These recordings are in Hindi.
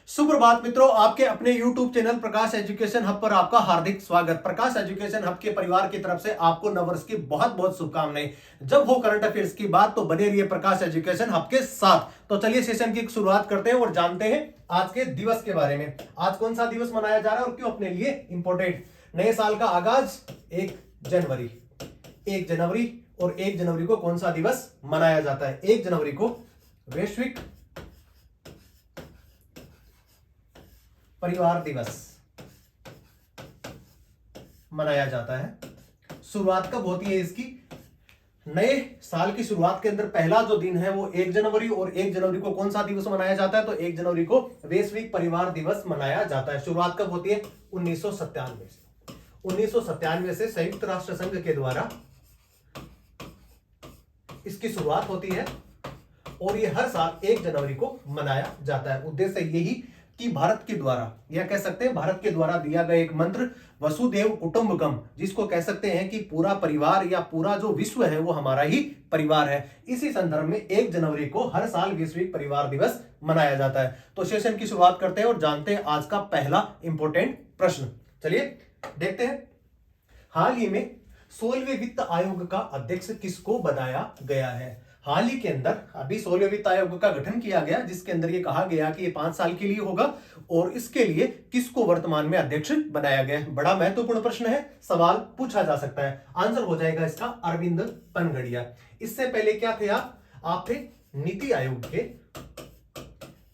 सुप्रभात मित्रों, आपके अपने YouTube चैनल प्रकाश एजुकेशन हब पर आपका हार्दिक स्वागत। प्रकाश एजुकेशन हब के परिवार की तरफ से आपको नववर्ष की बहुत बहुत शुभकामनाएं। जब हो करंट अफेयर्स की बात तो बने रहिए प्रकाश एजुकेशन हब के साथ। तो चलिए सेशन की शुरुआत करते हैं और जानते हैं आज के दिवस के बारे में। आज कौन सा दिवस मनाया जा रहा है और क्यों अपने लिए इंपॉर्टेंट। नए साल का आगाज 1 जनवरी। 1 जनवरी और 1 जनवरी को कौन सा दिवस मनाया जाता है? 1 जनवरी को वैश्विक परिवार दिवस मनाया जाता है। शुरुआत कब होती है इसकी? नए साल की शुरुआत के अंदर पहला जो दिन है वो 1 जनवरी, और 1 जनवरी को कौन सा दिवस मनाया जाता है? तो 1 जनवरी को वैश्विक परिवार दिवस मनाया जाता है। शुरुआत कब होती है? 1997 से। 1997 से संयुक्त राष्ट्र संघ के द्वारा इसकी शुरुआत होती है और ये हर साल 1 जनवरी को मनाया जाता है। उद्देश्य यही कि भारत के द्वारा, या कह सकते हैं भारत के द्वारा दिया गया एक मंत्र वसुदेव कुटुंबकम, जिसको कह सकते हैं कि पूरा परिवार या पूरा जो विश्व है वो हमारा ही परिवार है। इसी संदर्भ में 1 जनवरी को हर साल वैश्विक परिवार दिवस मनाया जाता है। तो सेशन की शुरुआत करते हैं और जानते हैं आज का पहला इंपॉर्टेंट प्रश्न। चलिए देखते हैं। हाल ही में 16वें वित्त आयोग का अध्यक्ष किसको बनाया गया है? हाल ही के अंदर अभी 16वें वित्त आयोग का गठन किया गया, जिसके अंदर ये कहा गया कि ये 5 साल के लिए होगा और इसके लिए किसको वर्तमान में अध्यक्ष बनाया गया है? बड़ा महत्वपूर्ण प्रश्न है, सवाल पूछा जा सकता है। आंसर हो जाएगा इसका अरविंद पनगड़िया। इससे पहले क्या थे आप थे नीति आयोग के।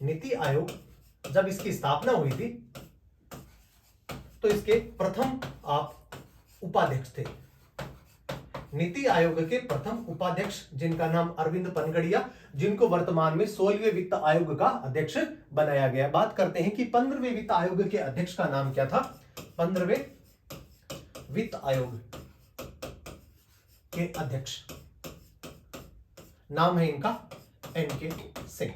नीति आयोग जब इसकी स्थापना हुई थी तो इसके प्रथम आप उपाध्यक्ष थे। नीति आयोग के प्रथम उपाध्यक्ष जिनका नाम अरविंद पनगड़िया, जिनको वर्तमान में 16वें वित्त आयोग का अध्यक्ष बनाया गया। बात करते हैं कि 15वें वित्त आयोग के अध्यक्ष का नाम क्या था? 15वें वित्त आयोग के अध्यक्ष नाम है इनका एनके सिंह।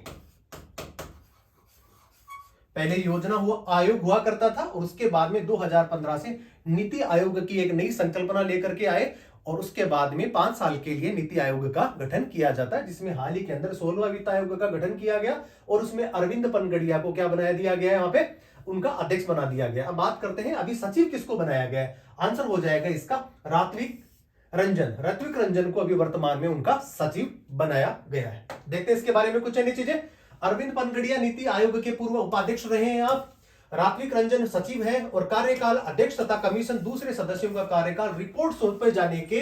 पहले योजना आयोग हुआ करता था और उसके बाद में 2015 से नीति आयोग की एक नई संकल्पना लेकर के आए और उसके बाद में 5 साल के लिए नीति आयोग का गठन किया जाता है, जिसमें हाल ही के अंदर 16वां वित्त आयोग का गठन किया गया और उसमें अरविंद पनगड़िया को क्या बना दिया गया? यहाँ पे उनका अध्यक्ष बना दिया गया। अब बात करते हैं अभी सचिव किसको बनाया गया है? आंसर हो जाएगा इसका ऋत्विक रंजन। ऋत्विक रंजन को अभी वर्तमान में उनका सचिव बनाया गया है। देखते हैं इसके बारे में कुछ अन्य चीजें। अरविंद पनगड़िया नीति आयोग के पूर्व उपाध्यक्ष रहे हैं आप। ऋत्विक रंजन सचिव है और कार्यकाल अध्यक्ष तथा कमीशन दूसरे सदस्यों का कार्यकाल रिपोर्ट सौंपे जाने के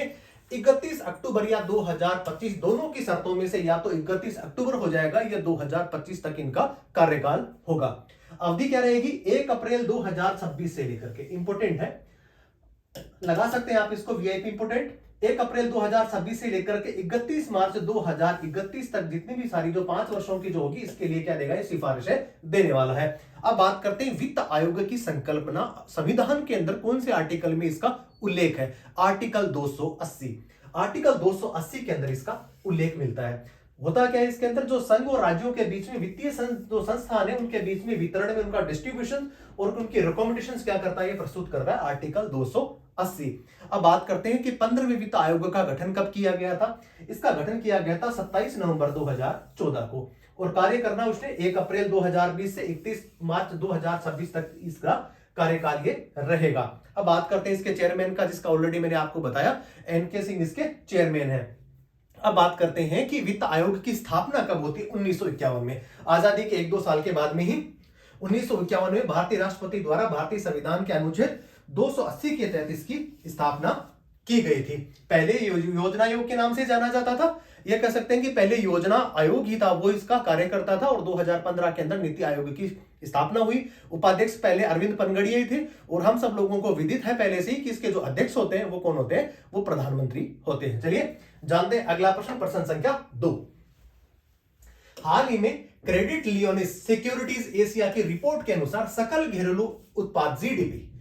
31 अक्टूबर या 2025 दोनों की शर्तों में से या तो 31 अक्टूबर हो जाएगा या 2025 तक इनका कार्यकाल होगा। अवधि क्या रहेगी? 1 अप्रैल 2026 से लेकर के। इंपोर्टेंट है, लगा सकते हैं आप इसको वीआईपी इंपोर्टेंट। 1 अप्रैल 2026 से लेकर के 31 मार्च 2031 तक जितनी भी सारी जो 5 वर्षों की जो होगी, इसके लिए क्या देगा? ये सिफारिशें देने वाला है। अब बात करते हैं वित्त आयोग की संकल्पना संविधान के अंदर कौन से आर्टिकल में इसका उल्लेख है? आर्टिकल 280। आर्टिकल 280 के अंदर इसका उल्लेख मिलता है। होता क्या है इसके अंदर? जो संघ और राज्यों के बीच में वित्तीय जो संस्थान है उनके बीच में वितरण में उनका डिस्ट्रीब्यूशन और उनकी रिकमेंडेशंस क्या करता है? ये प्रस्तुत कर रहा है आर्टिकल 280। अब बात करते हैं कि 15वें वित्त आयोग का गठन कब किया गया था? इसका गठन किया गया था 27 नवंबर 2014 को और कार्य करना उसने 1 अप्रैल 2020 से 31 मार्च 2026 तक इसका कार्यकाल ये रहेगा। अब बात करते हैं इसके चेयरमैन का, जिसका ऑलरेडी मैंने आपको बताया, एनके सिंह इसके चेयरमैन है। अब बात करते हैं कि वित्त आयोग की स्थापना कब होती है? 1951 में। आजादी के 1-2 साल के बाद में ही 1951 में भारतीय राष्ट्रपति द्वारा भारतीय संविधान के अनुच्छेद 280 के तहत इसकी स्थापना की गई थी। पहले योजना आयोग के नाम से जाना जाता था। यह कह सकते हैं कि पहले योजना आयोग ही था, वो इसका कार्य करता था और 2015 के अंदर नीति आयोग की स्थापना हुई। उपाध्यक्ष पहले अरविंद पनगड़िया ही थे और हम सब लोगों को विदित है पहले से ही कि इसके जो अध्यक्ष होते हैं वो कौन होते हैं? वो प्रधानमंत्री होते हैं। चलिए जानते हैं अगला प्रश्न, प्रश्न संख्या 2। हाल ही में क्रेडिट लियोनिस सिक्योरिटीज एशिया की रिपोर्ट के अनुसार सकल घरेलू उत्पाद जीडीपी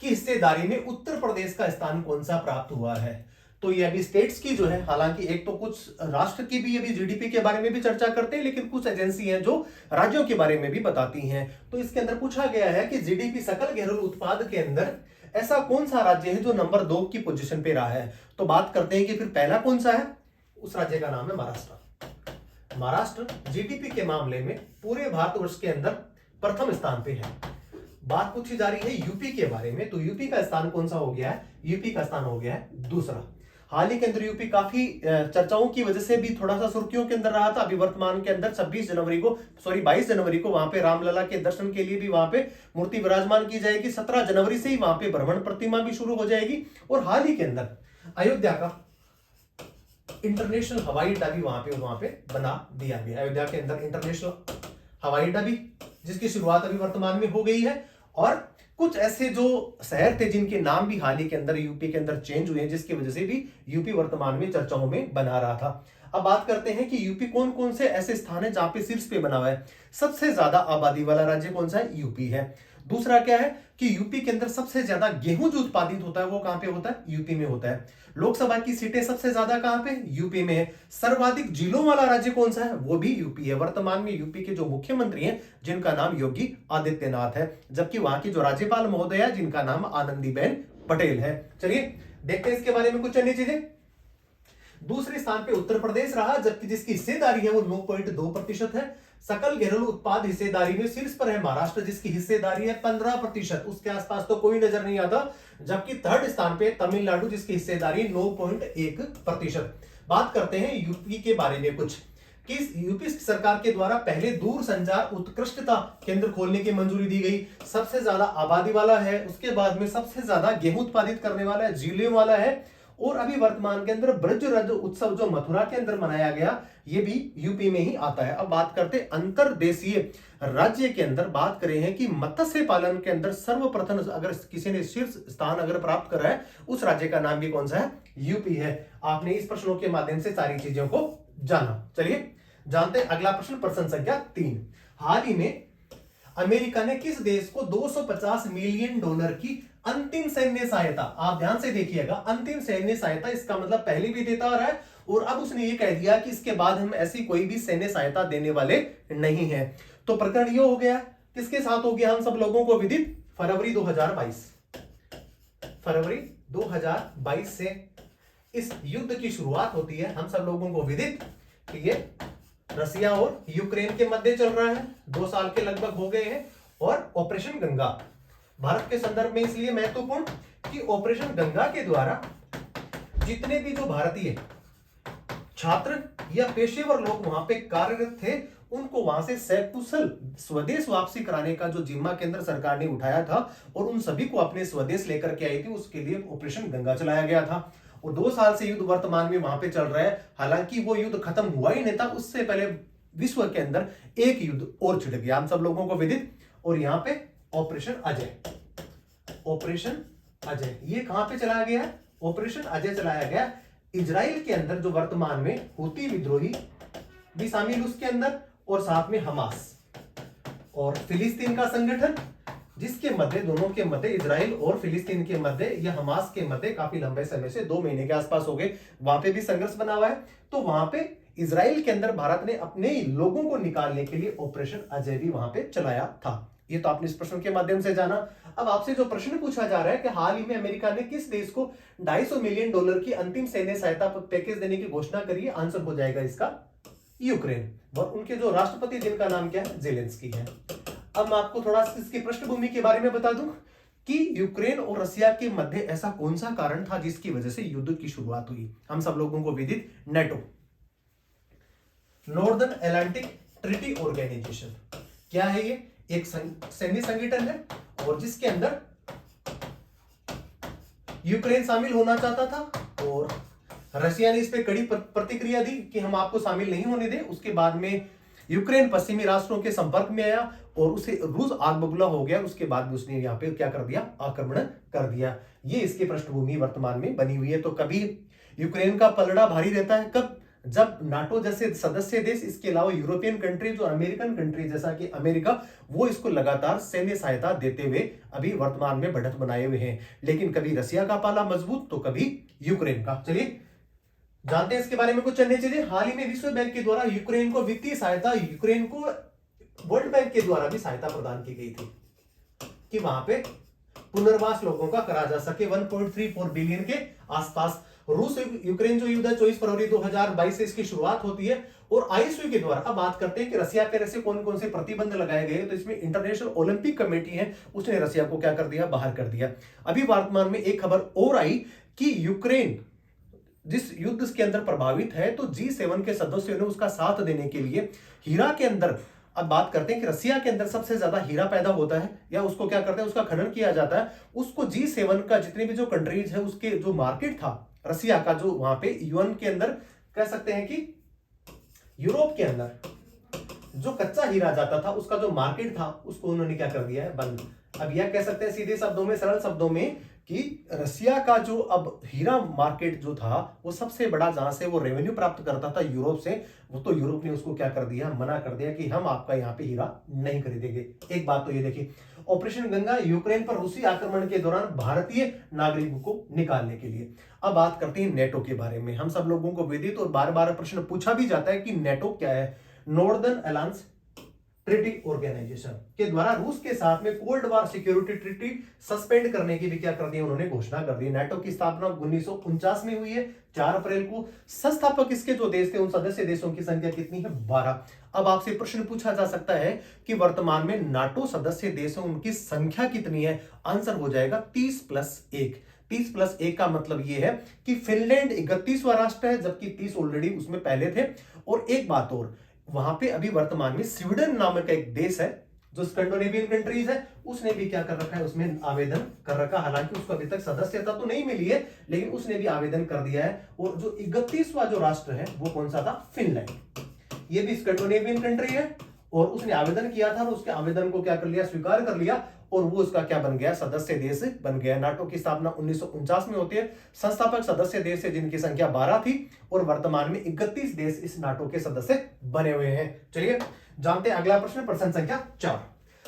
की हिस्सेदारी में उत्तर प्रदेश का स्थान कौन सा प्राप्त हुआ है? तो ये अभी स्टेट्स की जो है, हालांकि एक तो कुछ राष्ट्र की भी अभी जीडीपी के बारे में भी चर्चा करते हैं, लेकिन कुछ एजेंसी हैं जो राज्यों के बारे में भी बताती हैं। तो इसके अंदर पूछा गया है कि जीडीपी सकल घरेलू उत्पाद के अंदर ऐसा कौन सा राज्य है जो नंबर 2 की पोजीशन पे रहा है? तो बात करते हैं कि फिर पहला कौन सा है? उस राज्य का नाम है महाराष्ट्र। महाराष्ट्र जीडीपी के मामले में पूरे भारतवर्ष के अंदर प्रथम स्थान पे है। बात पूछी जा रही है यूपी के बारे में, तो यूपी का स्थान कौन सा हो गया है? यूपी का स्थान हो गया है दूसरा। हाल ही के अंदर यूपी काफी चर्चाओं की वजह से भी थोड़ा सा सुर्खियों के अंदर रहा था। अभी वर्तमान के अंदर 22 जनवरी को वहां पे रामलला के दर्शन के लिए भी वहां पे मूर्ति विराजमान की जाएगी। 17 जनवरी से ही वहां पे भ्रमण प्रतिमा भी शुरू हो जाएगी। और हाल ही के अंदर अयोध्या का इंटरनेशनल हवाई अड्डा भी वहां पे बना दिया गया। अयोध्या के अंदर इंटरनेशनल हवाई अड्डा भी, जिसकी शुरुआत अभी वर्तमान में हो गई है। और कुछ ऐसे जो शहर थे जिनके नाम भी हाल ही के अंदर यूपी के अंदर चेंज हुए हैं, जिसकी वजह से भी यूपी वर्तमान में चर्चाओं में बना रहा था। अब बात करते हैं कि यूपी कौन कौन से ऐसे स्थान है जहां पे शीर्ष पे बना हुआ है। सबसे ज्यादा आबादी वाला राज्य कौन सा है? यूपी है। दूसरा क्या है कि यूपी के अंदर सबसे ज्यादा गेहूं जो उत्पादित होता है वो कहां पे होता है? यूपी में होता है। लोकसभा की सीटें सबसे ज्यादा कहां पे? यूपी में है। सर्वाधिक जिलों वाला राज्य कौन सा है? वो भी यूपी है। वर्तमान में यूपी के जो मुख्यमंत्री हैं जिनका नाम योगी आदित्यनाथ है, जबकि वहां की जो राज्यपाल महोदया जिनका नाम आनंदीबेन पटेल है। चलिए देखते हैं इसके बारे में कुछ अन्य चीजें। दूसरे स्थान पे उत्तर प्रदेश रहा, जबकि जिसकी हिस्सेदारी है वो 9.2% है। सकल घरेलू उत्पाद हिस्सेदारी में शीर्ष पर है महाराष्ट्र, जिसकी हिस्सेदारी है 15%। उसके आसपास तो कोई नजर नहीं आता। जबकि थर्ड स्थान पे तमिलनाडु, जिसकी हिस्सेदारी 9.1%। बात करते हैं यूपी के बारे में कुछ कि यूपी सरकार के द्वारा पहले दूर संचार उत्कृष्टता केंद्र खोलने की मंजूरी दी गई। सबसे ज्यादा आबादी वाला है, उसके बाद में सबसे ज्यादा गेहूं उत्पादित करने वाला है, जिलों वाला है। और अभी वर्तमान के अंदर ब्रज रज उत्सव जो मथुरा के अंदर मनाया गया, ये भी यूपी में ही आता है। अब बात करते अंतरदेशीय राज्य के अंदर बात करें हैं कि मत्स्य पालन के अंदर सर्वप्रथम अगर किसी ने शीर्ष स्थान अगर प्राप्त करा है, उस राज्य का नाम भी कौन सा है? यूपी है। आपने इस प्रश्नों के माध्यम से सारी चीजों को जाना। चलिए जानते हैं अगला प्रश्न, प्रश्न संख्या 3। हाल ही में अमेरिका ने किस देश को $250 मिलियन की अंतिम सैन्य सहायता, आप ध्यान से देखिएगा, अंतिम सैन्य सहायता, इसका मतलब पहले भी देता आ रहा है और अब उसने ये कह दिया कि इसके बाद हम ऐसी कोई भी सैन्य सहायता देने वाले नहीं है। तो प्रकरण ये हो गया, किसके साथ हो गया हम सब लोगों को विदित? फरवरी 2022 से इस युद्ध की शुरुआत होती है। हम सब लोगों को विदित कि ये रसिया और यूक्रेन के मध्य चल रहा है। 2 साल के लगभग हो गए हैं। और ऑपरेशन गंगा भारत के संदर्भ में इसलिए महत्वपूर्ण कि ऑपरेशन गंगा के द्वारा जितने भी जो भारतीय छात्र या पेशेवर लोग वहां पे कार्यरत थे, उनको वहां से सकुशल स्वदेश वापसी कराने का जो जिम्मा केंद्र सरकार ने उठाया था और उन सभी को अपने स्वदेश लेकर के आई थी, उसके लिए ऑपरेशन गंगा चलाया गया था। और 2 साल से युद्ध वर्तमान में वहां पे चल रहा है। हालांकि वो युद्ध खत्म हुआ ही नहीं था, उससे पहले विश्व के अंदर एक युद्ध और छिड़ गया, हम सब लोगों को विदित। और यहां पे ऑपरेशन अजय ये कहां पे चलाया गया है? ऑपरेशन अजय चलाया गया इजराइल के अंदर, जो वर्तमान में हुती विद्रोही भी शामिल उसके अंदर, और साथ में हमास और फिलिस्तीन का संगठन, जिसके मध्य दोनों के मध्य इजराइल और फिलिस्तीन के मध्य या हमास के मध्य काफी लंबे समय से 2 महीने के आसपास हो गए, वहां पे भी संघर्ष बना हुआ है। तो वहां पे इजराइल के अंदर भारत ने अपने लोगों को निकालने के लिए ऑपरेशन अजय भी वहां पे चलाया था। ये तो आपने इस प्रश्न के माध्यम से जाना। अब आपसे जो प्रश्न पूछा जा रहा है कि हाल ही में अमेरिका ने किस देश को $250 मिलियन की अंतिम सैन्य सहायता पैकेज देने की घोषणा करी है, आंसर हो जाएगा इसका यूक्रेन। और उनके जो राष्ट्रपति जिनका नाम क्या है? जेलेंस्की है। अब मैं आपको थोड़ा इसकी पृष्ठभूमि के बारे में बता दूं कि यूक्रेन और रसिया के मध्य ऐसा कौन सा कारण था जिसकी वजह से युद्ध की शुरुआत हुई। हम सब लोगों को विदित NATO, Northern Atlantic Treaty Organisation, क्या है ये? एक सैन्य संगठन है और जिसके अंदर यूक्रेन शामिल होना चाहता था और रशिया ने इस पे कड़ी प्रतिक्रिया दी कि हम आपको शामिल नहीं होने दें। उसके बाद में यूक्रेन पश्चिमी राष्ट्रों के संपर्क में आया और उसे रूस आग बबूला हो गया। उसके बाद में उसने यहाँ पे क्या कर दिया? आक्रमण कर दिया। ये इसकी पृष्ठभूमि वर्तमान में बनी हुई है। तो कभी यूक्रेन का पलड़ा भारी रहता है, कब? जब नाटो जैसे सदस्य देश, इसके अलावा यूरोपियन कंट्रीज और अमेरिकन कंट्री जैसा कि अमेरिका, वो इसको लगातार सैन्य सहायता देते हुए अभी वर्तमान में बढ़त बनाए हुए हैं। लेकिन कभी रसिया का पाला मजबूत तो कभी यूक्रेन का। चलिए जानते हैं इसके बारे में कुछ अन्य चीजें। हाल ही में विश्व बैंक के द्वारा यूक्रेन को वित्तीय सहायता, यूक्रेन को वर्ल्ड बैंक के द्वारा भी सहायता प्रदान की गई थी कि वहां पे पुनर्वास लोगों का करा जा सके। 1.34 बिलियन के आसपास। रूस यूक्रेन जो युद्ध 24 फरवरी 2022 से इसकी शुरुआत होती है और आईएसयू के द्वारा अब बात करते हैं कि रसिया पर ऐसे कौन कौन से प्रतिबंध लगाए गए, तो इसमें इंटरनेशनल ओलंपिक कमेटी है, उसने रसिया को क्या कर दिया, बाहर कर दिया। अभी वर्तमान में एक खबर और आई कि यूक्रेन जिस युद्ध के अंदर प्रभावित है, तो G7 के सदस्यों ने उसका साथ देने के लिए हीरा के अंदर, अब बात करते हैं कि रसिया के अंदर सबसे ज्यादा हीरा पैदा होता है या उसको क्या करते हैं, उसका खनन किया जाता है, उसको G7 का जितने भी जो कंट्रीज है उसके जो मार्केट था रसिया का, जो वहां पे यूएन के अंदर कह सकते हैं कि यूरोप के अंदर जो कच्चा हीरा जाता था उसका जो मार्केट था उसको उन्होंने क्या कर दिया है, बंद। अब यह कह सकते हैं सीधे शब्दों में, सरल शब्दों में, कि रसिया का जो अब हीरा मार्केट जो था वो सबसे बड़ा, जहां से वो रेवेन्यू प्राप्त करता था यूरोप से, वो तो यूरोप ने उसको क्या कर दिया, मना कर दिया कि हम आपका यहाँ पे हीरा नहीं खरीदेंगे। एक बात तो ये देखिए, ऑपरेशन गंगा यूक्रेन पर रूसी आक्रमण के दौरान भारतीय नागरिकों को निकालने के लिए। अब बात करते हैं नेटो के बारे में। हम सब लोगों को विदित और बार बार प्रश्न पूछा भी जाता है कि नेटो क्या है। नॉर्दर्न अलायंस ट्रीटी ऑर्गेनाइजेशन के द्वारा रूस के साथ में cold war security treaty suspend करने की भी क्या कर दी, उन्होंने घोषणा कर दी। नाटो की स्थापना 1949 में हुई है 4 अप्रैल को। संस्थापक इसके जो देश थे उन सदस्य देशों की संख्या कितनी है, 12। अब आपसे प्रश्न पूछा जा सकता है कि वर्तमान में नाटो सदस्य देशों उनकी संख्या कितनी है, आंसर हो जाएगा 30+1। 30+1 का मतलब यह है कि फिनलैंड 31वां राष्ट्र है, जबकि 30 ऑलरेडी उसमें पहले थे। और एक बात और, वहां पे अभी वर्तमान में स्वीडन नामक एक देश है जो स्कैंडिनेवियन कंट्रीज है, उसने भी क्या कर रखा है, उसमें आवेदन कर रखा। हालांकि उसको अभी तक सदस्यता तो नहीं मिली है, लेकिन उसने भी आवेदन कर दिया है। और जो 31वां जो राष्ट्र है वो कौन सा था, फिनलैंड। ये भी स्कैंडिनेवियन कंट्री है और उसने आवेदन किया था और उसके आवेदन को क्या कर लिया, स्वीकार कर लिया, और वो उसका क्या बन गया, सदस्य देश बन गया। नाटो की स्थापना 1949 में होती है। संस्थापक सदस्य देश है जिनकी संख्या 12 थी और वर्तमान में 31 देश इस नाटो के सदस्य बने हुए हैं। चलिए जानते हैं अगला प्रश्न, प्रश्न संख्या 4।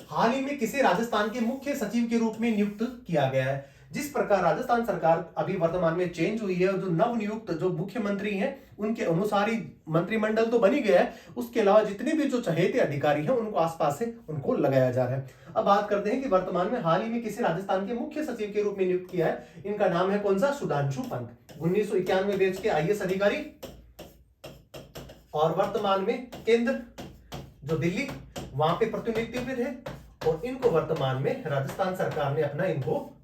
हाल ही में किसे राजस्थान के मुख्य सचिव के रूप में नियुक्त किया गया है। जिस प्रकार राजस्थान सरकार अभी वर्तमान में चेंज हुई है, जो नवनियुक्त जो मुख्यमंत्री हैं उनके अनुसार ही मंत्रिमंडल तो बनी गया है, उसके अलावा जितने भी जो चहेते अधिकारी हैं उनको आसपास से उनको लगाया जा रहा है। अब बात करते हैं कि वर्तमान में हाल ही में किसी राजस्थान के मुख्य सचिव के रूप में नियुक्त किया है। इनका नाम है कौन सा, सुधांशु पंत। 1991 बैच के आईएएस अधिकारी और वर्तमान में केंद्र जो दिल्ली वहां पे प्रतिनिधित्व थे, और इनको वर्तमान में राजस्थान सरकार ने अपना इनको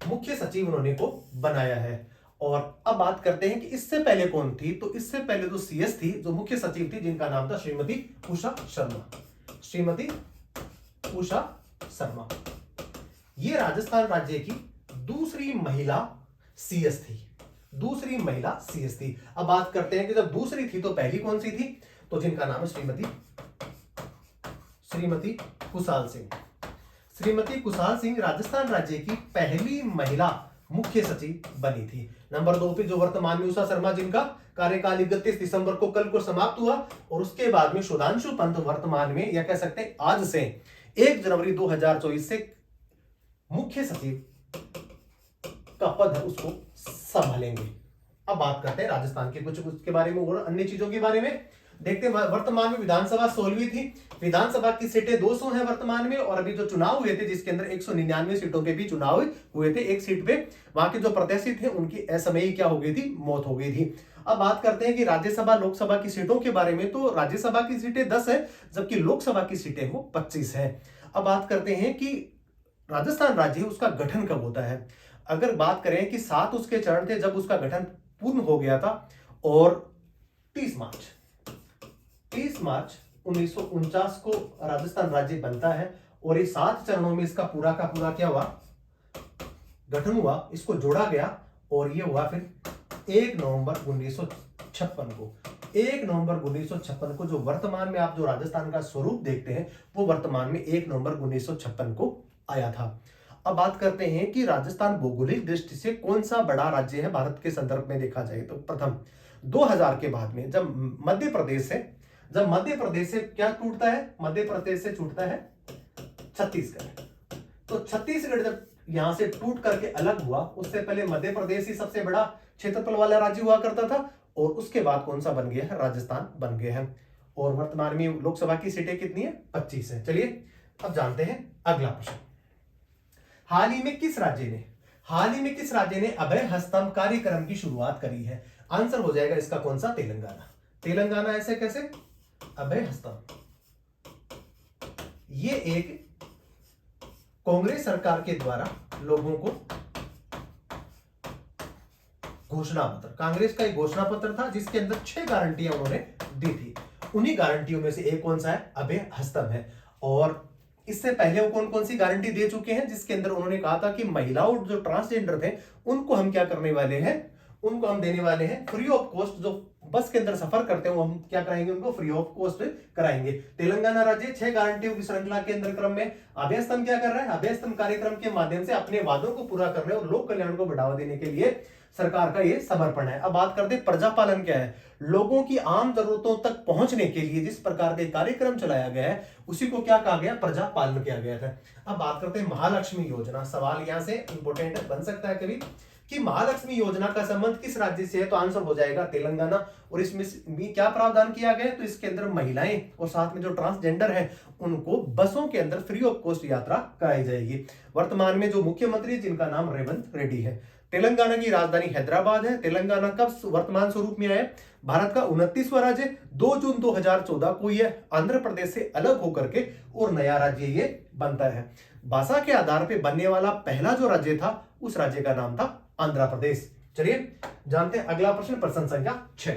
मुख्य सचिव उन्होंने को बनाया है। और अब बात करते हैं कि इससे पहले कौन थी, तो इससे पहले जो सीएस थी, जो मुख्य सचिव थी, जिनका नाम था श्रीमती उषा शर्मा। श्रीमती उषा शर्मा ये राजस्थान राज्य की दूसरी महिला सीएस थी। दूसरी महिला सीएस थी। अब बात करते हैं कि जब दूसरी थी तो पहली कौन सी थी, तो जिनका नाम है श्रीमती कुशाल सिंह। श्रीमती कुशाल सिंह राजस्थान राज्य की पहली महिला मुख्य सचिव बनी थी। नंबर 2 पे जो वर्तमान में उषा शर्मा, जिनका कार्यकाल 31 दिसंबर को कल को समाप्त हुआ, और उसके बाद में सुधांशु पंत वर्तमान में, या कह सकते हैं आज से 1 जनवरी 2024 से मुख्य सचिव का पद है उसको संभालेंगे। अब बात करते हैं राजस्थान के कुछ के बारे में और अन्य चीजों के बारे में। देखते हैं वर्तमान में विधानसभा 16वीं थी। विधानसभा की सीटें 200 हैं वर्तमान में, और अभी जो चुनाव हुए थे जिसके अंदर 199 सीटों के भी चुनाव हुए थे, एक सीट पे वहां के जो प्रत्याशी थे उनकी असमयी क्या हो गई थी, मौत हो गई थी। अब बात करते हैं कि राज्यसभा लोकसभा की सीटों के बारे में। तो राज्यसभा की सीटें 10 है, जबकि लोकसभा की सीटें वो 25 है। अब बात करते हैं कि राजस्थान राज्य उसका गठन कब होता है। अगर बात करें कि 7 उसके चरण थे जब उसका गठन पूर्ण हो गया था, और 30 मार्च 1949 को राजस्थान राज्य बनता है, और ये 7 चरणों में इसका पूरा का पूरा क्या हुआ, गठन हुआ, इसको जोड़ा गया, और ये हुआ फिर 1 नवंबर 1956 को। 1 नवंबर 1956 को जो वर्तमान में आप जो राजस्थान का स्वरूप देखते हैं वो वर्तमान में 1 नवंबर 1956 को आया था। अब बात करते हैं कि राजस्थान भौगोलिक दृष्टि से कौन सा बड़ा राज्य है भारत के संदर्भ में देखा जाए तो। प्रथम 2000 के बाद में जब मध्य प्रदेश से क्या टूटता है, मध्य प्रदेश से छूटता है छत्तीसगढ़। तो छत्तीसगढ़ जब यहां से टूट करके अलग हुआ, उससे पहले मध्य प्रदेश ही सबसे बड़ा क्षेत्रफल वाला राज्य हुआ करता था, और उसके बाद कौन सा बन गया है, राजस्थान बन गया है। और वर्तमान में लोकसभा की सीटें कितनी है, 25 है। चलिए अब जानते हैं अगला प्रश्न। हाल ही में किस राज्य ने अभय हस्तम कार्यक्रम की शुरुआत करी है। आंसर हो जाएगा इसका कौन सा, तेलंगाना। तेलंगाना ऐसे कैसे, अभय हस्तम, ये एक कांग्रेस सरकार के द्वारा लोगों को घोषणा पत्र, कांग्रेस का एक घोषणा पत्र था जिसके अंदर 6 गारंटियां उन्होंने दी थी। उन्हीं गारंटियों में से एक कौन सा है? अभय हस्तम है। और इससे पहले वो कौन कौन सी गारंटी दे चुके हैं, जिसके अंदर उन्होंने कहा था कि महिलाओं जो ट्रांसजेंडर थे उनको हम क्या करने वाले हैं, उनको हम देने वाले हैं फ्री ऑफ कॉस्ट, जो बस के अंदर सफर करते हैं वो हम क्या कराएंगे, उनको फ्री ऑफ कॉस्ट कराएंगे। तेलंगाना राज्य 6 गारंटियों की श्रृंखला के अंदर क्रम में अभय स्तंभ क्या कर रहा है? अभय स्तंभ कार्यक्रम के माध्यम से अपने वादों को पूरा करने और लोक कल्याण को बढ़ावा देने के लिए सरकार का ये समर्पण है। अब बात करते हैं प्रजापालन क्या है। लोगों की आम जरूरतों तक पहुंचने के लिए जिस प्रकार के कार्यक्रम चलाया गया है उसी को क्या कहा गया? प्रजापालन किया गया था। अब बात करते हैं महालक्ष्मी योजना। सवाल यहां से इंपॉर्टेंट बन सकता है कभी कि महालक्ष्मी योजना का संबंध किस राज्य से है, तो आंसर हो जाएगा तेलंगाना। और इसमें भी क्या प्रावधान किया गया है, तो इसके अंदर महिलाएं और साथ में जो ट्रांसजेंडर है उनको बसों के अंदर फ्री ऑफ कॉस्ट यात्रा कराई जाएगी। वर्तमान में जो मुख्यमंत्री जिनका नाम रेवंत रेड्डी है। तेलंगाना की राजधानी हैदराबाद है। तेलंगाना कब वर्तमान स्वरूप में आया? भारत का 29वां राज्य 2 जून 2014 को यह आंध्र प्रदेश से अलग होकर के और नया राज्य ये बनता है। भाषा के आधार पर बनने वाला पहला जो राज्य था उस राज्य का नाम था आंध्र प्रदेश। चलिए जानते हैं अगला प्रश्न, प्रश्न संख्या 6।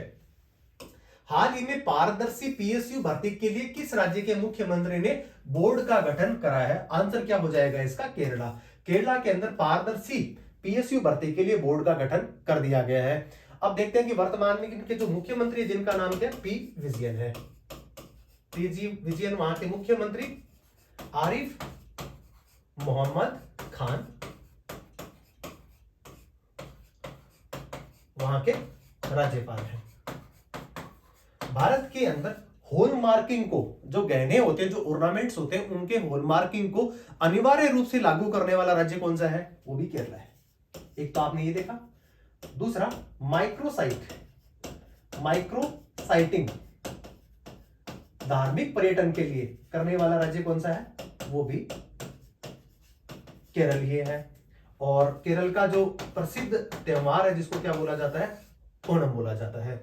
हाल ही में पारदर्शी पीएसयू भर्ती के लिए किस राज्य के मुख्यमंत्री ने बोर्ड का गठन कराया है? आंसर क्या हो जाएगा इसका? केरला। केरला के अंदर पारदर्शी पीएसयू भर्ती के लिए बोर्ड का गठन कर दिया गया है। अब देखते हैं कि वर्तमान में इनके जो मुख्यमंत्री जिनका नाम क्या? पी विजयन है। पीजी विजयन वहां के मुख्यमंत्री। आरिफ मोहम्मद खान वहां के राज्यपाल हैं। भारत के अंदर हॉलमार्किंग को, जो गहने होते हैं, जो ऑर्नामेंट्स होते हैं, उनके हॉलमार्किंग को अनिवार्य रूप से लागू करने वाला राज्य कौन सा है? वो भी केरला है। एक तो आपने ये देखा। दूसरा माइक्रोसाइटिंग धार्मिक पर्यटन के लिए करने वाला राज्य कौन सा है? वो भी केरल ही है। और केरल का जो प्रसिद्ध त्योहार है जिसको क्या बोला जाता है? ओणम बोला जाता है।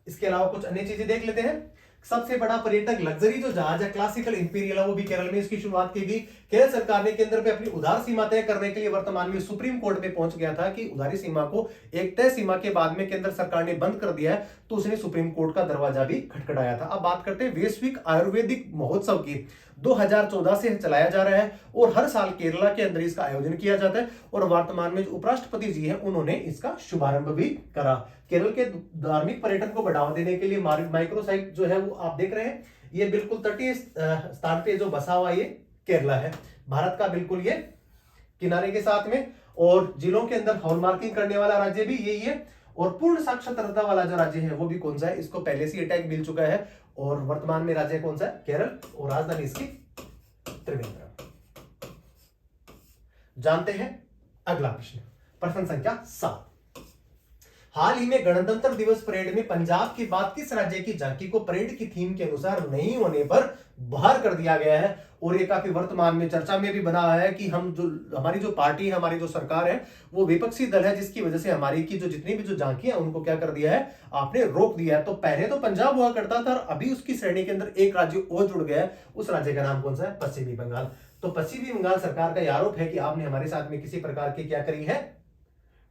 इसके अलावा कुछ अन्य चीजें देख लेते हैं। सबसे बड़ा पर्यटक लग्जरी जो जहाज है क्लासिकल इंपीरियल है, वो भी केरल में इसकी शुरुआत की गई। केरल सरकार ने केंद्र पे अपनी उधार सीमा तय करने के लिए वर्तमान में सुप्रीम कोर्ट में पहुंच गया था कि उधारी सीमा को एक तय सीमा के बाद में केंद्र सरकार ने बंद कर दिया है, तो उसने सुप्रीम कोर्ट का दरवाजा भी खटखटाया था। अब बात करते हैं वैश्विक आयुर्वेदिक महोत्सव की। 2014 से चलाया जा रहा है और हर साल केरला के अंदर इसका आयोजन किया जाता है और वर्तमान में जो उपराष्ट्रपति जी हैं उन्होंने इसका शुभारंभ भी करा। केरल के धार्मिक पर्यटन को बढ़ावा देने के लिए माइक्रोसाइट जो है वो आप देख रहे हैं, ये बिल्कुल तटीय स्थान पे जो बसा हुआ ये केरला है, भारत का बिल्कुल ये किनारे के साथ में। और जिलों के अंदर हॉलमार्किंग करने वाला राज्य भी यही है। और पूर्ण साक्षरता वाला जो राज्य है वो भी कौन सा है? इसको पहले से अटैग मिल चुका है और वर्तमान में राज्य कौन सा है? केरल। और राजधानी इसकी त्रिवेंद्रम। जानते हैं अगला प्रश्न, प्रश्न संख्या 7। हाल ही में गणतंत्र दिवस परेड में पंजाब के बाद किस राज्य की झांकी को परेड की थीम के अनुसार नहीं होने पर बाहर कर दिया गया है? और ये काफी वर्तमान में चर्चा में भी बना है कि हमारी जो पार्टी है, हमारी जो सरकार है, वो विपक्षी दल है, जिसकी वजह से हमारी की जो जितनी भी जो झांकियां उनको क्या कर दिया है? आपने रोक दिया है। तो पहले तो पंजाब हुआ करता था, अभी उसकी श्रेणी के अंदर एक राज्य और जुड़ गया है। उस राज्य का नाम कौन सा है? पश्चिमी बंगाल। तो पश्चिमी बंगाल सरकार का आरोप है कि आपने हमारे साथ में किसी प्रकार की क्या करी है?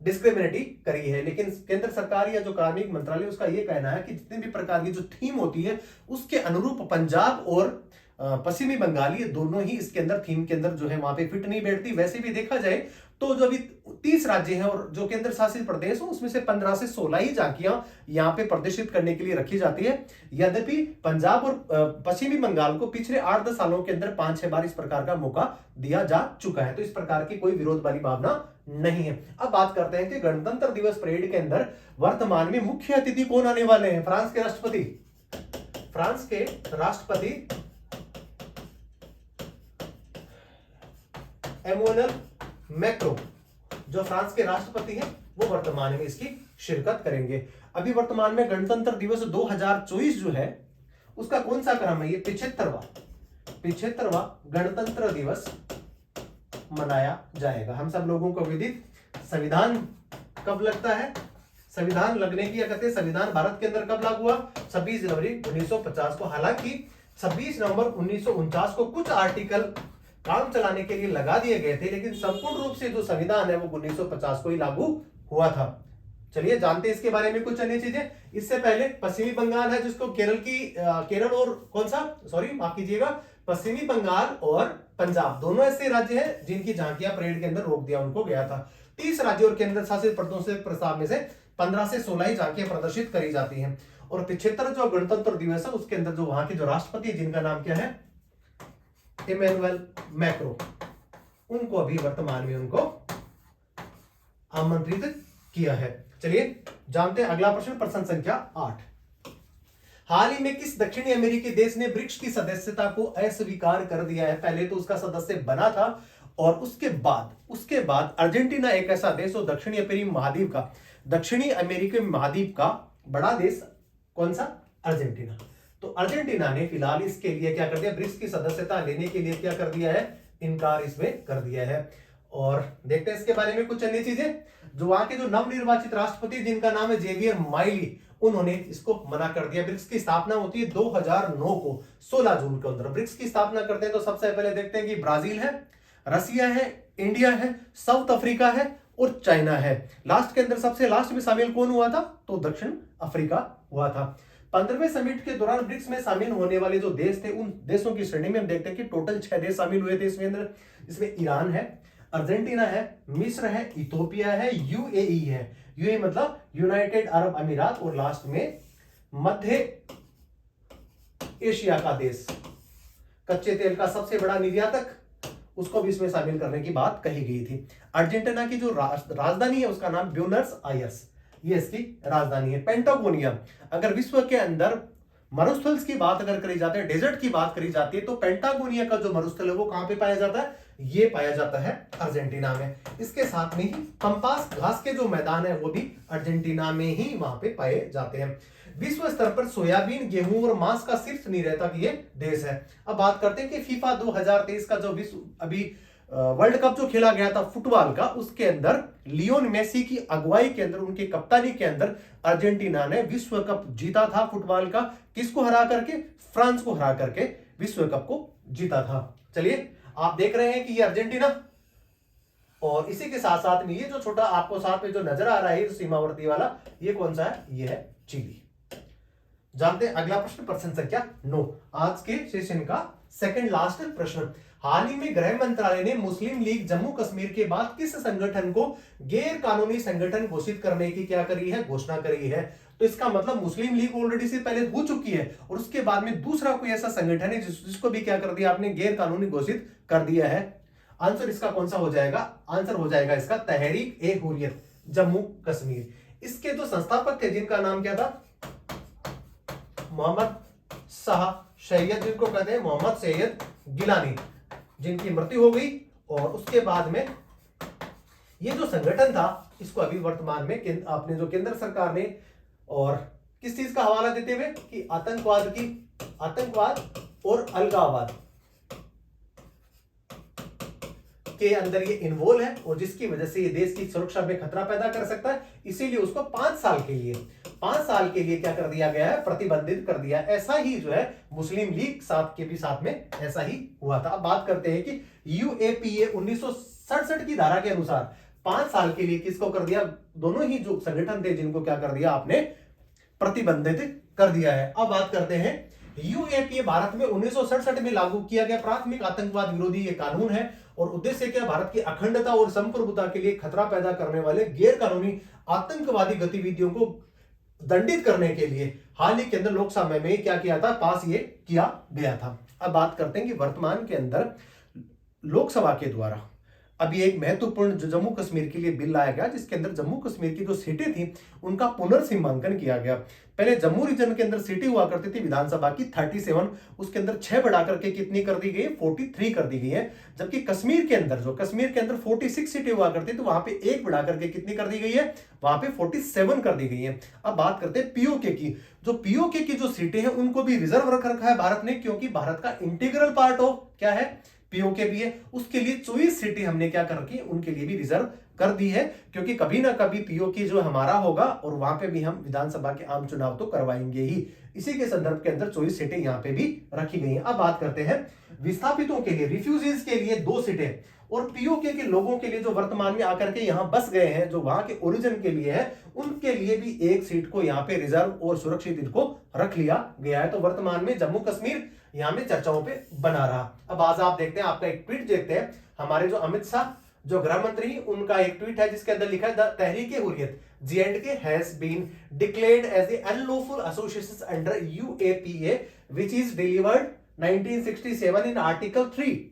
डिस्क्रिमिनेटी करी है। लेकिन केंद्र सरकार या जो कार्मिक मंत्रालय उसका यह कहना है कि जितने भी प्रकार की जो थीम होती है उसके अनुरूप पंजाब और पश्चिमी बंगाल ये दोनों ही इसके अंदर थीम के अंदर जो है वहां पे फिट नहीं बैठती। वैसे भी देखा जाए तो जो अभी 30 राज्य हैं और जो केंद्र शासित प्रदेश हो उसमें से 15 से 16 ही झांकियां यहाँ पे प्रदर्शित करने के लिए रखी जाती है। यद्यपि पंजाब और पश्चिमी बंगाल को पिछले 8-10 सालों के अंदर 5-6 बार इस प्रकार का मौका दिया जा चुका है, तो इस प्रकार की कोई विरोध वाली भावना नहीं है। अब बात करते हैं कि गणतंत्र दिवस परेड के अंदर वर्तमान में मुख्य अतिथि कौन आने वाले हैं? फ्रांस के राष्ट्रपति। फ्रांस के राष्ट्रपति एमैनुअल मैक्रों, जो फ्रांस के राष्ट्रपति हैं, वो वर्तमान में इसकी शिरकत करेंगे। अभी वर्तमान में गणतंत्र दिवस 2024 जो है उसका कौन सा क्रम है? ये 75वां गणतंत्र दिवस मनाया जाएगा। हम सब लोगों को विदित संविधान कब लगता है? संविधान लगने की, या कहते हैं संविधान भारत के अंदर कब लागू हुआ? 26 जनवरी 1950 को। हालांकि 26 नवंबर 1949 को कुछ आर्टिकल काम चलाने के लिए लगा दिए गए थे, लेकिन संपूर्ण रूप से जो संविधान है वो 1950 को ही लागू हुआ था। चलिए जानते हैं इसके बारे में कुछ अन्य चीजें। इससे पहले पश्चिमी बंगाल है, जिसको केरल और कौन सा, सॉरी माफ कीजिएगा, पश्चिमी बंगाल और पंजाब दोनों ऐसे राज्य हैं जिनकी झांकियां परेड के अंदर रोक दिया उनको गया था। 30 राज्यों और केंद्र शासित प्रदेशों से प्रस्ताव में से 15 से 16 ही झांकियां प्रदर्शित करी जाती हैं। और 75 जो गणतंत्र दिवस है उसके अंदर जो वहां के जो राष्ट्रपति जिनका नाम क्या है, इमैनुअल मैक्रो, उनको अभी वर्तमान में उनको आमंत्रित किया है। चलिए जानते हैं अगला प्रश्न, प्रश्न संख्या 8। हाल ही में किस दक्षिणी अमेरिकी देश ने ब्रिक्स की सदस्यता को अस्वीकार कर दिया है? पहले तो उसका सदस्य बना था और उसके बाद अर्जेंटीना एक ऐसा देश जो दक्षिणी अमेरिकी महाद्वीप का बड़ा देश, कौन सा? अर्जेंटीना। तो अर्जेंटीना ने फिलहाल इसके लिए क्या कर दिया, ब्रिक्स की सदस्यता लेने के लिए क्या कर दिया है, इनकार इसमें कर दिया है। और देखते हैं इसके बारे में कुछ अन्य चीजें। जो वहां के जो नवनिर्वाचित राष्ट्रपति जिनका नाम है जेवियर माइली, उन्होंने इसको मना कर दिया। ब्रिक्स की स्थापना होती है 2009 को 16 जून के अंदर ब्रिक्स की स्थापना करते हैं। तो सबसे पहले देखते हैं कि ब्राजील है, रसिया है, इंडिया है, साउथ अफ्रीका है और चाइना है। लास्ट के अंदर सबसे लास्ट में शामिल कौन हुआ था? तो दक्षिण अफ्रीका हुआ था। 15वें समिट के दौरान ब्रिक्स में शामिल होने वाले जो देश थे, उन देशों की श्रेणी में हम देखते हैं कि टोटल 6 देश शामिल हुए थे इसमें अंदर। इसमें ईरान है, अर्जेंटीना है, मिस्र है, इथोपिया है, यूएई है। यूएई मतलब यूनाइटेड अरब अमीरात, और लास्ट में मध्य एशिया का देश, कच्चे तेल का सबसे बड़ा निर्यातक, उसको भी इसमें शामिल करने की बात कही गई थी। अर्जेंटीना की जो राजधानी है उसका नाम ब्यूनस आयर्स, ये इसकी राजधानी है। पेंटागोनिया, अगर विश्व के अंदर मरुस्थल की बात अगर करी जाती है, डेजर्ट की बात करी जाती है, तो पेंटागोनिया का जो मरुस्थल है वो कहां पे पाया जाता है? ये पाया जाता है अर्जेंटीना में। इसके साथ में ही पंपास घास के जो मैदान है वो भी अर्जेंटीना में ही वहां पे पाए जाते हैं। विश्व स्तर पर सोयाबीन, गेहूं और मांस का शीर्ष निर्याता की ये देश है। अब बात करते हैं कि फीफा 2023 का जो विश्व अभी वर्ल्ड कप जो खेला गया था फुटबॉल का, उसके अंदर लियोन मेसी की अगुवाई के अंदर, उनकी कप्तानी के अंदर अर्जेंटीना ने विश्व कप जीता था फुटबॉल का। किसको हरा करके? फ्रांस को हरा करके विश्व कप को जीता था। चलिए आप देख रहे हैं कि ये अर्जेंटीना, और इसी के साथ साथ में ये जो छोटा आपको साथ में जो नजर आ रहा है जो सीमावर्ती वाला, ये कौन सा है? ये है चिली। जानते हैं अगला प्रश्न, प्रश्न संख्या 9, आज के सेशन का सेकंड लास्ट प्रश्न। हाल ही में गृह मंत्रालय ने मुस्लिम लीग जम्मू कश्मीर के बाद किस संगठन को गैर कानूनी संगठन घोषित करने की क्या करी है? घोषणा करी है। तो इसका मतलब मुस्लिम लीग ऑलरेडी से पहले हो चुकी है, और उसके बाद में दूसरा कोई ऐसा संगठन है जिसको भी क्या कर दिया आपने? गैर कानूनी घोषित कर दिया है। आंसर इसका कौन सा हो जाएगा? आंसर हो जाएगा इसका तहरीक ए हुर्रियत जम्मू कश्मीर। इसके जो संस्थापक थे जिनका नाम क्या था? मोहम्मद शाह सैयद, जिनको कहते हैं मोहम्मद सैयद गिलानी, जिनकी मृत्यु हो गई। और उसके बाद में ये जो संगठन था इसको अभी वर्तमान में आपने जो केंद्र सरकार ने, और किस चीज का हवाला देते हुए कि आतंकवाद और अलगाववाद के अंदर ये इन्वॉल्व है, और जिसकी वजह से ये देश की सुरक्षा में खतरा पैदा कर सकता है, इसीलिए उसको 5 साल के लिए क्या कर दिया गया है? प्रतिबंधित कर दिया। ऐसा ही जो है मुस्लिम लीग के भी साथ में ऐसा ही हुआ था। अब बात करते हैं कि यूएपीए 1967 की धारा के अनुसार 5 साल के लिए किसको कर दिया? दोनों ही जो संगठन थे जिनको क्या कर दिया आपने? प्रतिबंधित कर दिया है। अब बात करते हैं यूएपीए भारत में 1967 में लागू किया गया प्राथमिक आतंकवाद विरोधी ये कानून है, और उद्देश्य क्या? भारत की अखंडता और संप्रभुता के लिए खतरा पैदा करने वाले गैर कानूनी आतंकवादी गतिविधियों को दंडित करने के लिए हाल ही के अंदर लोकसभा में क्या किया था? पास ये किया गया था। अब बात करते हैं कि वर्तमान के अंदर लोकसभा के द्वारा अभी एक महत्वपूर्ण जो जम्मू कश्मीर के लिए बिल लाया गया, जिसके अंदर जम्मू कश्मीर की जो सीटें थी उनका पुनर्सीमांकन किया गया। पहले जम्मू रीजन के अंदर सीटें हुआ करती थी विधानसभा की 37, उसके अंदर 6 बढ़ा करके कितनी कर दी गई? 43 कर दी गई है। जबकि कश्मीर के अंदर 46 सीटें हुआ करती तो वहां पे 1 बढ़ा करके कितनी कर दी गई है? वहां पे 47 कर दी गई है। अब बात करते हैं पीओके की। जो पीओके की जो सीटें हैं उनको भी रिजर्व रख रखा है भारत ने, क्योंकि भारत का इंटीग्रल पार्ट ऑफ क्या है? पीओके भी है। उसके लिए 24 सीटें हमने क्या कर रखी? उनके लिए भी रिजर्व कर दी है, क्योंकि कभी ना कभी पीओके जो हमारा होगा और वहां पे भी हम विधानसभा के आम चुनाव तो करवाएंगे ही। इसी के संदर्भ के अंदर 24 सीटें यहाँ पे भी रखी गई हैं। अब बात करते हैं विस्थापितों के लिए, रिफ्यूजीज के लिए 2 सीटें, और पीओके के लोगों के लिए जो वर्तमान में आकर के यहां बस गए हैं, जो वहां के ओरिजिन के लिए है, उनके लिए भी 1 सीट को यहां पे रिजर्व और सुरक्षित इनको रख लिया गया है। तो वर्तमान में जम्मू कश्मीर यहां में चर्चाओं पे बना रहा। अब आज आप देखते हैं, आपका एक ट्वीट देखते हैं, हमारे जो अमित शाह जो गृह मंत्री, उनका एक ट्वीट है जिसके अंदर लिखा है, the तहरीक-ए-हुर्रियत J&K has been declared as the unlawful associations under UAPA which is delivered 1967 in Article 3.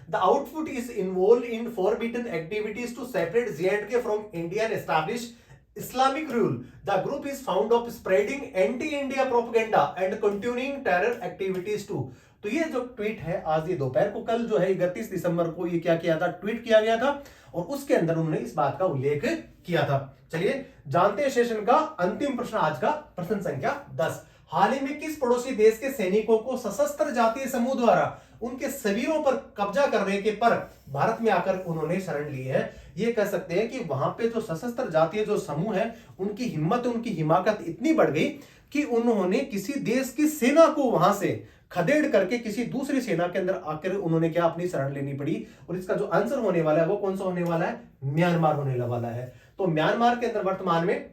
The output is involved in forbidden activities to separate J&K from Indian established Islamic rule. The group is found of spreading anti-India propaganda and continuing terror activities too. तो ये जो ट्वीट है आज ये दोपहर को, कल जो है 31 दिसंबर को ये क्या किया था, ट्वीट किया गया था, और उसके अंदर उन्होंने इस बात का उल्लेख किया था। चलिए जानते हैं सेशन का अंतिम प्रश्न, आज का प्रश्न संख्या 10। हाल ही में किस पड़ोसी देश के सैनिकों को सशस्त्र जातीय समूह द्वारा उनके शिविरों पर कब्जा करने के पर भारत में आकर उन्होंने शरण ली है? ये कह सकते हैं कि वहां पे जो सशस्त्र जातीय जो समूह है, उनकी हिम्मत, उनकी हिमाकत इतनी बढ़ गई कि उन्होंने किसी देश की सेना को वहां से खदेड़ करके किसी दूसरी सेना के अंदर आकर उन्होंने क्या अपनी शरण लेनी पड़ी। और इसका जो आंसर होने वाला है वो कौन सा होने वाला है? म्यांमार होने वाला है। तो म्यांमार के अंदर वर्तमान में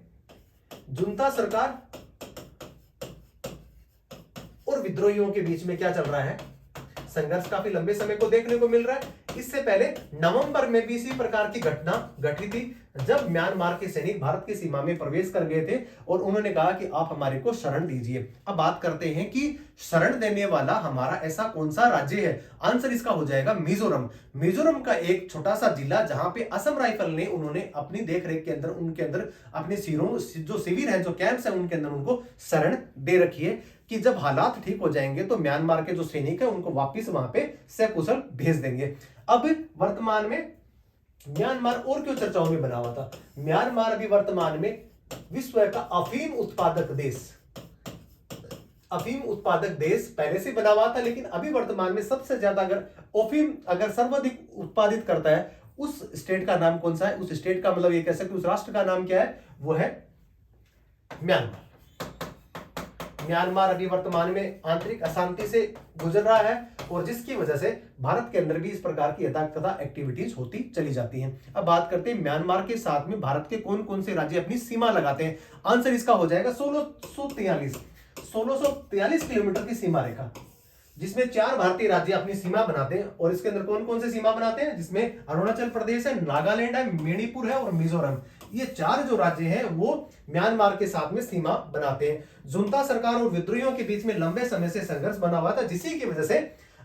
जुंता सरकार और विद्रोहियों के बीच में क्या चल रहा है? संघर्ष काफी लंबे समय को देखने को मिल रहा है। इससे पहले नवंबर में भी इसी प्रकार की घटना घटी थी, जब म्यांमार के सैनिक भारत की सीमा में प्रवेश कर गए थे और उन्होंने कहा कि आप हमारे को शरण दीजिए। अब बात करते हैं कि शरण देने वाला हमारा ऐसा कौन सा राज्य है? आंसर इसका हो जाएगा मिजोरम। मिजोरम का एक छोटा सा जिला, जहां पे असम राइफल ने उन्होंने अपनी देखरेख के अंदर, उनके अंदर अपने जो शिविर है, जो कैंप्स है, उनके अंदर उनको शरण दे रखी है कि जब हालात ठीक हो जाएंगे तो म्यांमार के जो सैनिक है उनको वापस वहां पे सकुशल भेज देंगे। अब वर्तमान में म्यांमार और क्यों चर्चाओं में बना हुआ था? म्यांमार अभी वर्तमान में विश्व का अफीम उत्पादक देश पहले से बना हुआ था, लेकिन अभी वर्तमान में सबसे ज्यादा अगर सर्वाधिक उत्पादित करता है, उस स्टेट का नाम कौन सा है? उस स्टेट का मतलब ये कह सकते, उस राष्ट्र का नाम क्या है? वो है म्यांमार। म्यांमार अभी वर्तमान में आंतरिक अशांति से गुजर रहा है, और जिसकी वजह से भारत के अंदर भी इस प्रकार की तथा एक्टिविटीज होती चली जाती हैं। अब बात करते हैं म्यांमार के साथ में भारत के कौन कौन से राज्य अपनी सीमा लगाते हैं। आंसर इसका हो जाएगा 1643 किलोमीटर की सीमा रेखा, जिसमें 4 भारतीय राज्य अपनी सीमा बनाते हैं। और इसके अंदर कौन कौन से सीमा बनाते हैं? जिसमें अरुणाचल प्रदेश है, नागालैंड है, मणिपुर है और मिजोरम। ये 4 जो राज्य हैं वो म्यांमार के साथ में सीमा बनाते हैं। जुंता सरकार और विद्रोहियों के बीच में लंबे समय से संघर्ष बना हुआ था, जिसी की वजह से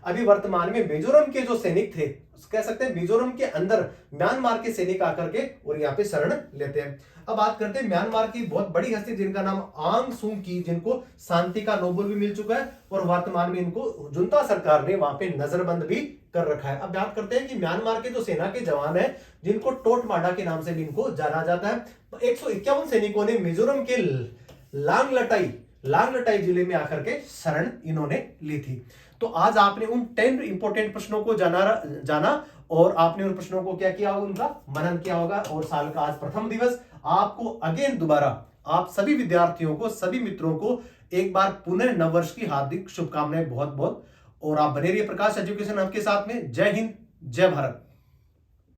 अभी वर्तमान में मिजोरम के जो सैनिक थे, कह सकते हैं मिजोरम के अंदर म्यांमार के सैनिक आकर के और यहाँ पे शरण लेते हैं। अब बात करते हैं म्यांमार की बहुत बड़ी हस्ती, जिनका नाम आंग सू की, जिनको शांति का नोबेल भी मिल चुका है, और वर्तमान में इनको जुंता सरकार ने वहां पे नजरबंद भी कर रखा है। अब बात करते हैं कि म्यांमार के जो सेना के जवान हैं, जिनको टोट माडा के नाम से भी इनको जाना जाता है, 151 सैनिकों ने मिजोरम के लांगलटाई जिले में आकर के शरण इन्होंने ली थी। तो आज आपने उन 10 इंपॉर्टेंट प्रश्नों को जाना और आपने उन प्रश्नों को क्या किया होगा? उनका मनन किया होगा। और साल का आज प्रथम दिवस, आपको अगेन दोबारा आप सभी विद्यार्थियों को, सभी मित्रों को एक बार पुनः नववर्ष की हार्दिक शुभकामनाएं बहुत बहुत। और आप बने रहिए प्रकाश एजुकेशन हब के साथ में। जय हिंद, जय भारत।